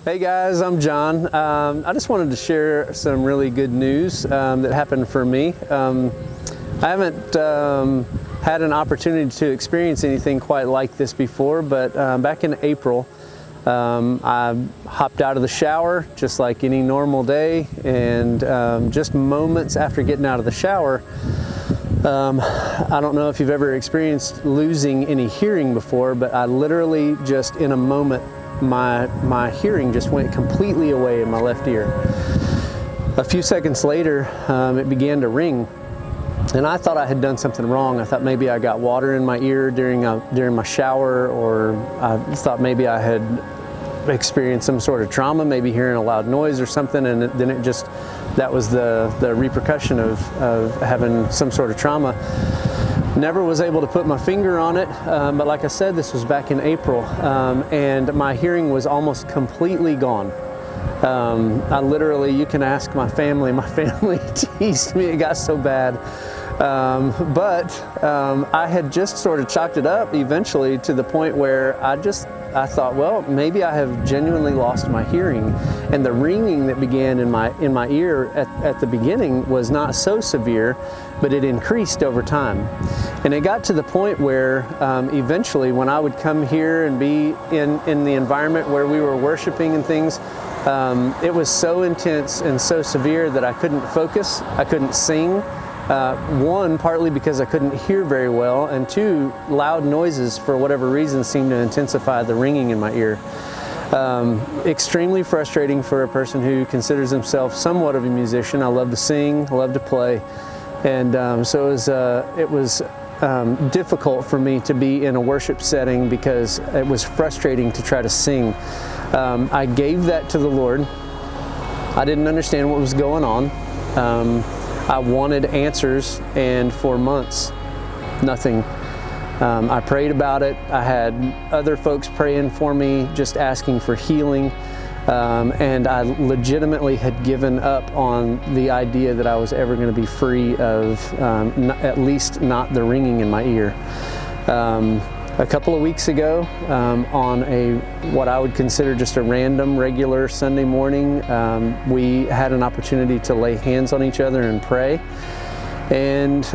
Hey guys, I'm John. I just wanted to share some really good news that happened for me. I haven't had an opportunity to experience anything quite like this before, but back in April, I hopped out of the shower just like any normal day, and just moments after getting out of the shower, I don't know if you've ever experienced losing any hearing before, but I literally just in a moment, my hearing just went completely away in my left ear. A few seconds later, it began to ring, and I thought I had done something wrong. I thought maybe I got water in my ear during my shower, or I thought maybe I had experienced some sort of trauma, maybe hearing a loud noise or something, and then that was the repercussion of having some sort of trauma. Never was able to put my finger on it, but like I said, this was back in April, and my hearing was almost completely gone. I literally, you can ask my family teased me, it got so bad. But I had just sort of chalked it up eventually to the point where I thought, well, maybe I have genuinely lost my hearing. And the ringing that began in my ear at the beginning was not so severe, but it increased over time. And it got to the point where eventually when I would come here and be in the environment where we were worshiping and things, it was so intense and so severe that I couldn't focus, I couldn't sing. One, partly because I couldn't hear very well, and two, loud noises for whatever reason seemed to intensify the ringing in my ear. Extremely frustrating for a person who considers himself somewhat of a musician. I love to sing, I love to play, and so it was difficult for me to be in a worship setting because it was frustrating to try to sing. I gave that to the Lord. I didn't understand what was going on. I wanted answers, and for months, nothing. I prayed about it. I had other folks praying for me, just asking for healing, and I legitimately had given up on the idea that I was ever going to be free of at least not the ringing in my ear. A couple of weeks ago, on what I would consider just a random, regular Sunday morning, we had an opportunity to lay hands on each other and pray. And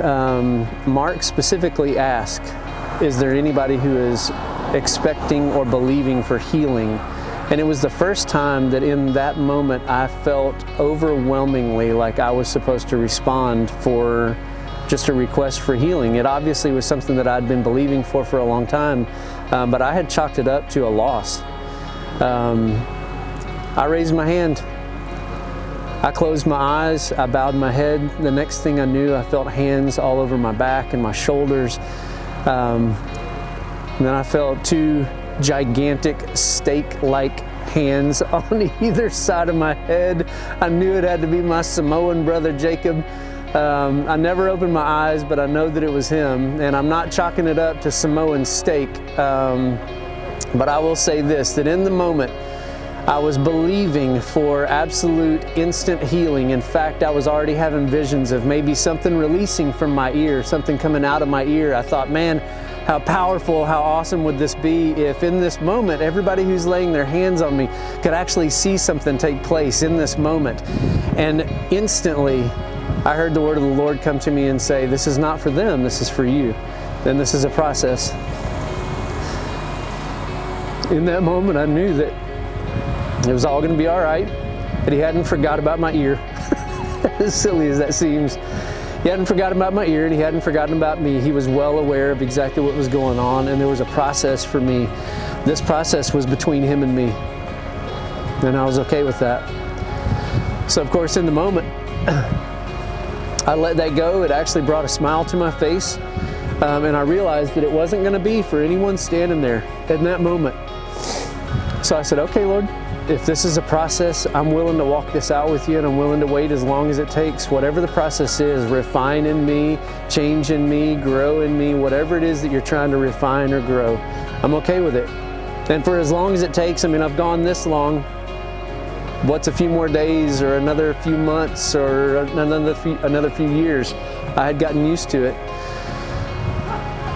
Mark specifically asked, is there anybody who is expecting or believing for healing? And it was the first time that in that moment I felt overwhelmingly like I was supposed to respond for just a request for healing. It obviously was something that I'd been believing for a long time, but I had chalked it up to a loss. I raised my hand. I closed my eyes. I bowed my head. The next thing I knew, I felt hands all over my back and my shoulders. And then I felt two gigantic steak-like hands on either side of my head. I knew it had to be my Samoan brother, Jacob. I never opened my eyes, but I know that it was him, and I'm not chalking it up to Samoan steak, but I will say this, that in the moment I was believing for absolute instant healing. In fact, I was already having visions of maybe something releasing from my ear, something coming out of my ear. I thought, man, how powerful, how awesome would this be if in this moment everybody who's laying their hands on me could actually see something take place in this moment. And instantly I heard the word of the Lord come to me and say, this is not for them, this is for you. And this is a process. In that moment, I knew that it was all going to be all right, that He hadn't forgot about my ear. As silly as that seems. He hadn't forgotten about my ear, and He hadn't forgotten about me. He was well aware of exactly what was going on, and there was a process for me. This process was between Him and me, and I was okay with that. So of course, in the moment, I let that go. It actually brought a smile to my face, and I realized that it wasn't going to be for anyone standing there in that moment. So I said, okay, Lord, if this is a process, I'm willing to walk this out with you, and I'm willing to wait as long as it takes. Whatever the process is, refine in me, change in me, grow in me, whatever it is that you're trying to refine or grow, I'm okay with it. And for as long as it takes, I mean, I've gone this long. What's a few more days or another few months or another few years? I had gotten used to it.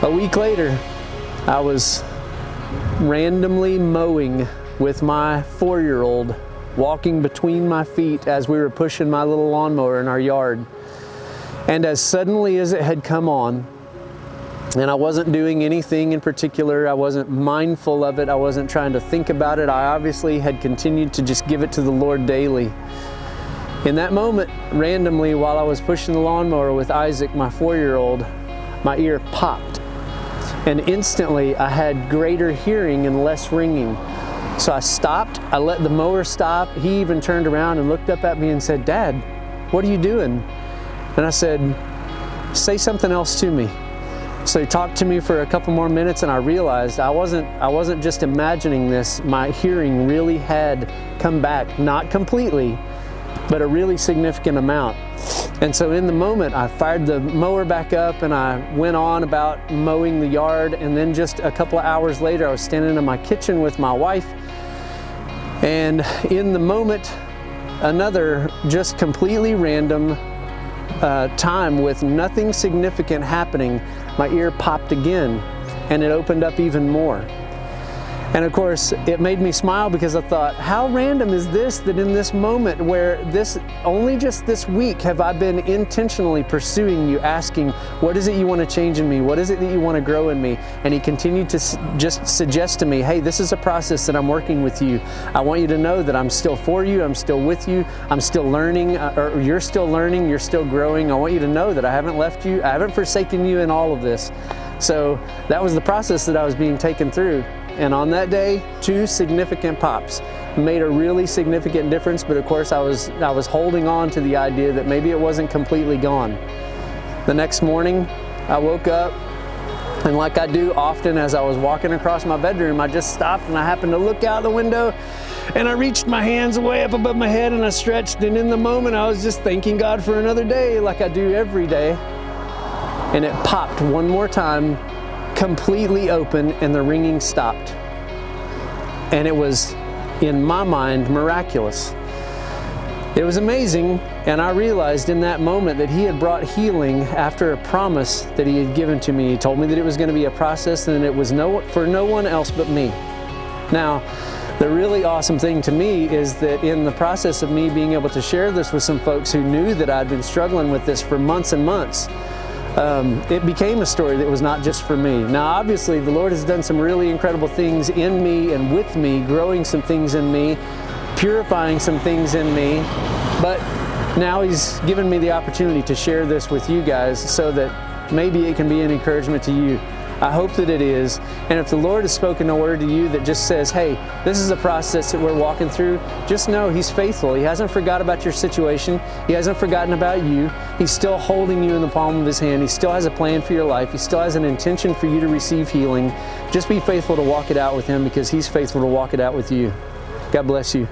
A week later, I was randomly mowing with my 4-year-old walking between my feet as we were pushing my little lawnmower in our yard. And as suddenly as it had come on, and I wasn't doing anything in particular, I wasn't mindful of it, I wasn't trying to think about it, I obviously had continued to just give it to the Lord daily. In that moment, randomly, while I was pushing the lawnmower with Isaac, my 4-year-old, my ear popped. And instantly, I had greater hearing and less ringing. So I stopped, I let the mower stop. He even turned around and looked up at me and said, "Dad, what are you doing?" And I said, "Say something else to me." So he talked to me for a couple more minutes, and I realized I wasn't just imagining this. My hearing really had come back, not completely, but a really significant amount. And so in the moment, I fired the mower back up and I went on about mowing the yard. And then just a couple of hours later, I was standing in my kitchen with my wife. And in the moment, another just completely random time with nothing significant happening, my ear popped again and it opened up even more. And of course, it made me smile because I thought, how random is this, that in this moment where only just this week have I been intentionally pursuing you, asking, what is it you want to change in me? What is it that you want to grow in me? And he continued to just suggest to me, hey, this is a process that I'm working with you. I want you to know that I'm still for you. I'm still with you. I'm still learning, or you're still learning. You're still growing. I want you to know that I haven't left you. I haven't forsaken you in all of this. So that was the process that I was being taken through. And on that day, 2 significant pops made a really significant difference. But of course, I was holding on to the idea that maybe it wasn't completely gone. The next morning, I woke up, and like I do often as I was walking across my bedroom, I just stopped and I happened to look out the window, and I reached my hands way up above my head and I stretched. And in the moment, I was just thanking God for another day, like I do every day. And it popped one more time, completely open, and the ringing stopped. And it was, in my mind, miraculous. It was amazing, and I realized in that moment that he had brought healing after a promise that he had given to me. He told me that it was going to be a process and it was for no one else but me. Now, the really awesome thing to me is that in the process of me being able to share this with some folks who knew that I'd been struggling with this for months and months, it became a story that was not just for me. Now, obviously, the Lord has done some really incredible things in me and with me, growing some things in me, purifying some things in me, but now He's given me the opportunity to share this with you guys so that maybe it can be an encouragement to you. I hope that it is. And if the Lord has spoken a word to you that just says, hey, this is a process that we're walking through, just know He's faithful. He hasn't forgot about your situation. He hasn't forgotten about you. He's still holding you in the palm of His hand. He still has a plan for your life. He still has an intention for you to receive healing. Just be faithful to walk it out with Him, because He's faithful to walk it out with you. God bless you.